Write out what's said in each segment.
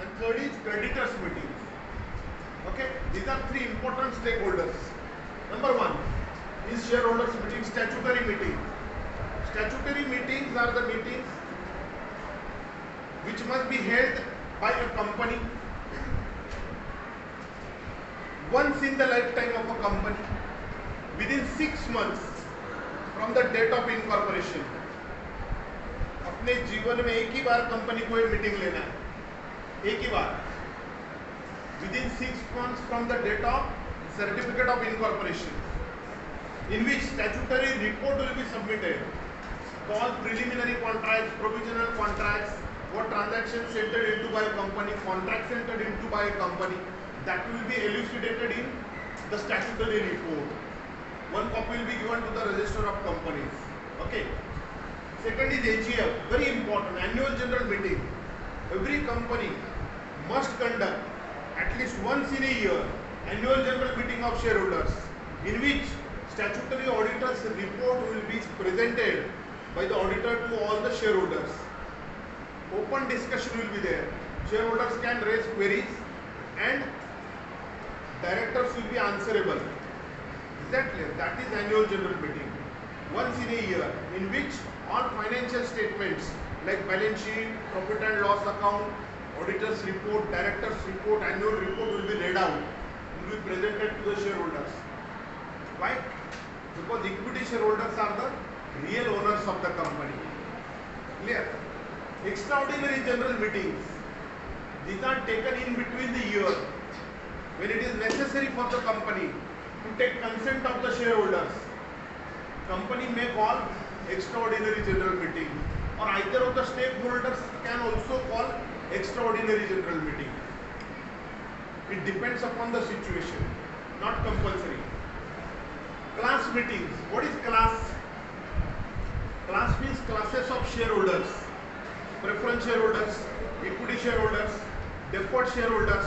and third is creditors meeting. Okay, these are three important stakeholders. Number one is shareholders meeting, statutory meeting. Statutory meetings are the meetings which must be held by a company once in the lifetime of a company within 6 months from the date of incorporation. अपने जीवन में एक ही बार company को ये meeting लेना है, एक ही बार, within 6 months from the date of certificate of incorporation, in which statutory report will be submitted. All preliminary contracts, provisional contracts, what transactions entered into by a company, contracts entered into by a company, that will be elucidated in the statutory report. One copy will be given to the register of companies. Okay. Second is AGM, very important, annual general meeting. Every company must conduct at least once in a year annual general meeting of shareholders, in which statutory auditor's report will be presented by the auditor to all the shareholders. Open discussion will be there. Shareholders can raise queries and directors will be answerable. Is that clear? That is annual general meeting. Once in a year, in which all financial statements like balance sheet, profit and loss account, auditor's report, director's report, annual report will be read out, will be presented to the shareholders. Why? Because equity shareholders are the real owners of the company. Clear? Extraordinary general meetings, these are taken in between the year when it is necessary for the company to take consent of the shareholders. Company may call extraordinary general meeting, or either of the stakeholders can also call extraordinary general meeting. It depends upon the situation, not compulsory. Class meetings. What is class? Class means classes of shareholders. Preference shareholders, equity shareholders, deferred shareholders.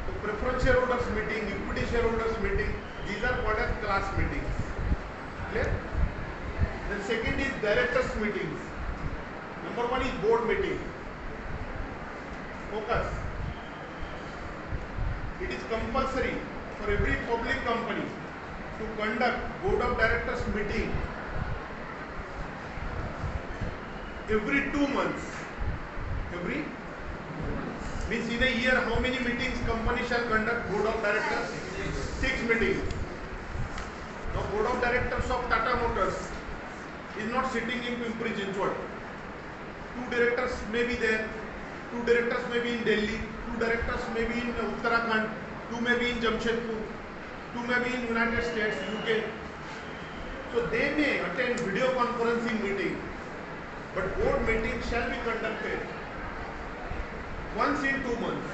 So preference shareholders meeting, equity shareholders meeting, these are called as class meetings. Clear? Then second is directors meetings. Number one is board meeting. Focus. It is compulsory for every public company to conduct board of directors meeting every 2 months. Every means in a year, how many meetings company shall conduct board of directors? 6 meetings. Now board of directors of Tata Motors is not sitting in Pimpri Chinchwad. 2 directors may be there, 2 directors may be in Delhi, 2 directors may be in Uttarakhand, 2 may be in Jamshedpur, 2 may be in United States, UK. So they may attend video conferencing meeting, but board meeting shall be conducted once in 2 months.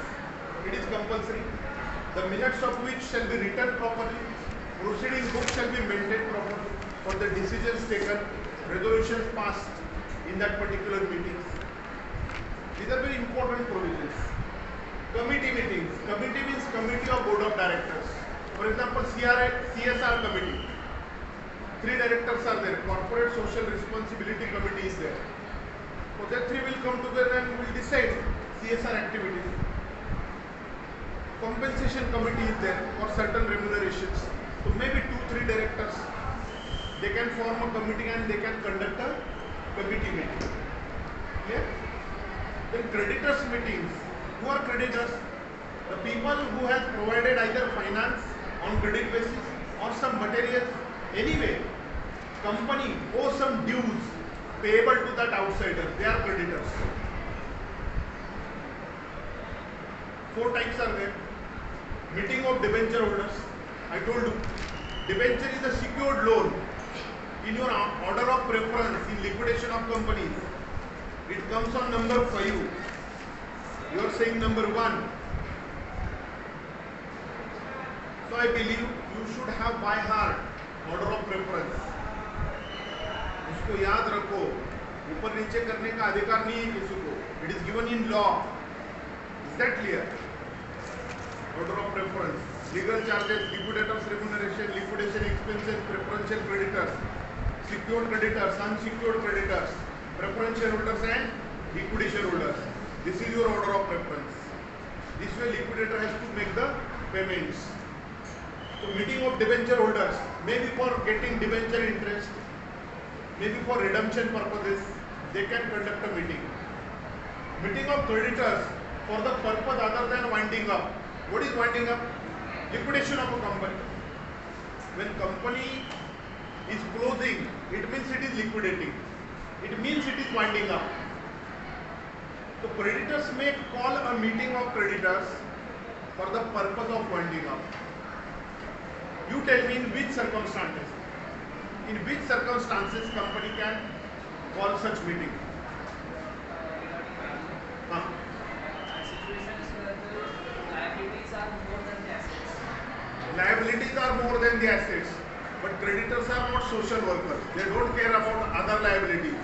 It is compulsory. The minutes of which shall be written properly, proceeding book shall be maintained properly for the decisions taken, resolutions passed in that particular meeting. These are very important provisions. Committee meetings. Committee means committee of board of directors. For example, CSR committee. 3 directors are there. Corporate Social Responsibility Committee is there. So that 3 will come together and will decide CSR activities. Compensation committee is there for certain remunerations. So maybe 2-3 directors, they can form a committee and they can conduct a committee meeting. Clear? Then creditors meetings. Who are creditors? The people who have provided either finance on credit basis or some materials. Anyway, company owes some dues payable to that outsider. They are creditors. 4 types are there. Meeting of debenture holders. I told you, debenture is a secured loan. In your order of preference in liquidation of companies, it comes on number 5. You are saying number 1. So I believe you should have by heart order of preference. उसको याद रखो. ऊपर नीचे करने का अधिकार नहीं है किसी को. It is given in law. Is that clear? Order of preference. Legal charges, liquidators remuneration, liquidation expenses, preferential creditors, secured creditors, unsecured creditors, preferential shareholders and equity shareholders. This is your order of preference. happens. This way liquidator has to make the payments. So meeting of debenture holders, maybe for getting debenture interest, maybe for redemption purposes, they can conduct a meeting. Meeting of creditors for the purpose other than winding up. What is winding up? Liquidation of a company. When company is closing, it means it is liquidating. It means it is winding up. So creditors may call a meeting of creditors for the purpose of winding up. You tell me in which circumstances? In which circumstances company can call such meeting? Situations where the liabilities are more than the assets. Liabilities are more than the assets, but creditors are not social workers. They don't care about other liabilities.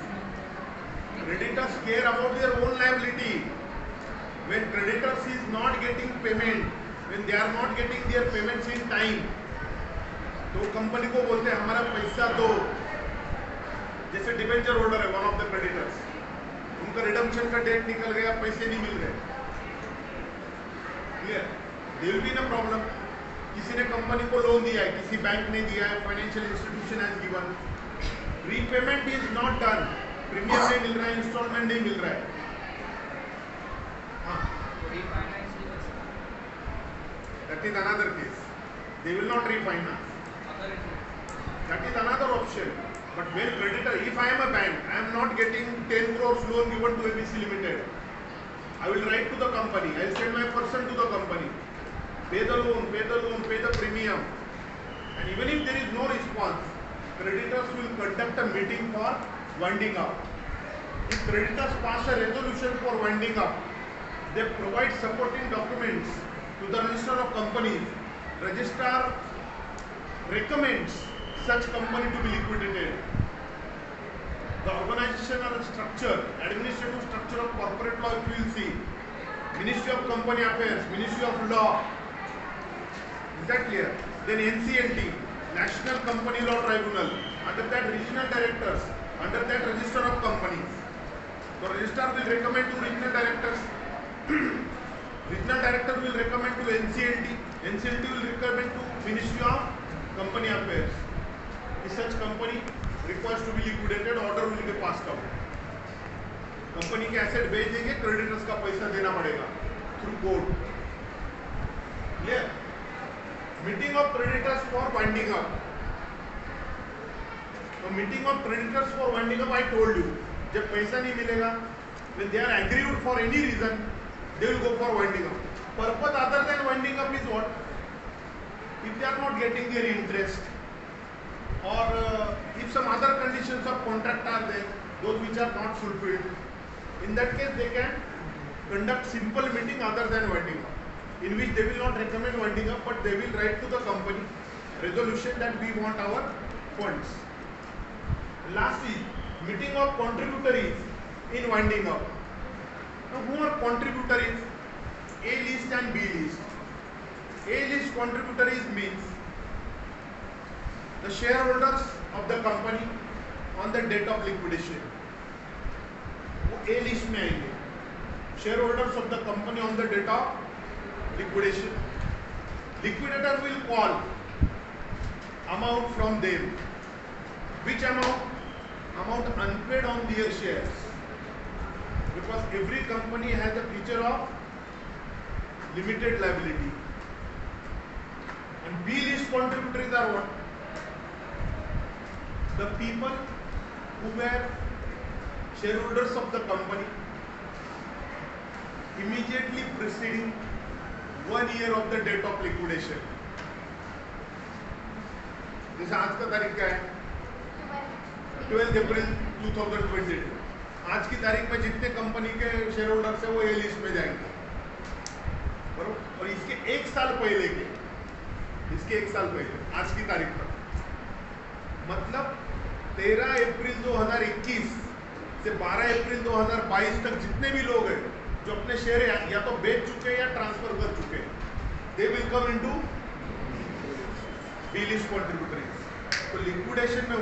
Creditors care about their own liability. When creditors is not getting payment, when they are not getting their payments in time, तो company को बोलते हैं हमारा पैसा दो. जैसे debenture holder है, one of the creditors, उनका रिडम्पशन का डेट निकल गया, पैसे नहीं मिल रहे. Clear? They will be in a problem. किसी ने कंपनी को लोन दिया है, किसी बैंक ने दिया है, financial institution has given, repayment is not done, premium नहीं मिल रहा है, इंस्टॉलमेंट नहीं मिल रहा है. That is another case. They will not refinance. That is another option. But when creditor, if I am a bank, I am not getting 10 crores loan given to ABC Limited, I will write to the company, I will send my person to the company, pay the loan, pay the premium, and even if there is no response, creditors will conduct a meeting for winding up. If creditors pass a resolution for winding up, they provide supporting documents to the register of companies. Registrar recommends such company to be liquidated. The organizational structure, administrative structure of corporate law, if you will see, Ministry of Company Affairs, Ministry of Law, is that clear? Then NCLT, National Company Law Tribunal, under that regional directors, under that register of companies. The registrar will recommend to regional directors, regional director will recommend to NCLT, NCLT will recommend to Ministry of Company Affairs. If such company requires to be liquidated, order will be passed out. Company के asset बेच देंगे, creditors का पैसा देना पड़ेगा through court. Clear? Meeting of creditors for winding up. तो meeting of creditors for winding up, I told you, जब पैसा नहीं मिलेगा, when they are aggrieved for any reason, they will go for winding up. Purpose other than winding up is what? If they are not getting their interest, or if some other conditions of contract are there, those which are not fulfilled, in that case they can conduct simple meeting other than winding up, in which they will not recommend winding up, but they will write to the company resolution that we want our funds. Lastly, meeting of contributories in winding up. Now, who are contributories? A list and B list. A list contributories means the shareholders of the company on the date of liquidation. वो A list में आएंगे. Shareholders of the company on the date of liquidation. Liquidator will call amount from them. Which amount? Amount unpaid on their shares. Because every company has a feature of limited liability. And B list contributories are what? The people who were shareholders of the company immediately preceding 1 year of the date of liquidation. जैसे आज का तारीख क्या है? 12 अप्रैल 2022. आज की तारीख में जितने कंपनी के शेयर होल्डर्स है वो ए लिस्ट में जाएंगे, बरोबर. और इसके एक साल पहले के, इसके एक साल पहले आज की तारीख पर, मतलब 13 अप्रैल 2021 से 12 अप्रैल 2022 तक जितने भी लोग हैं जो अपने शेयर या तो बेच चुके हैं या ट्रांसफर कर चुके हैं, they will come into B list contributories. तो लिक्विडेशन में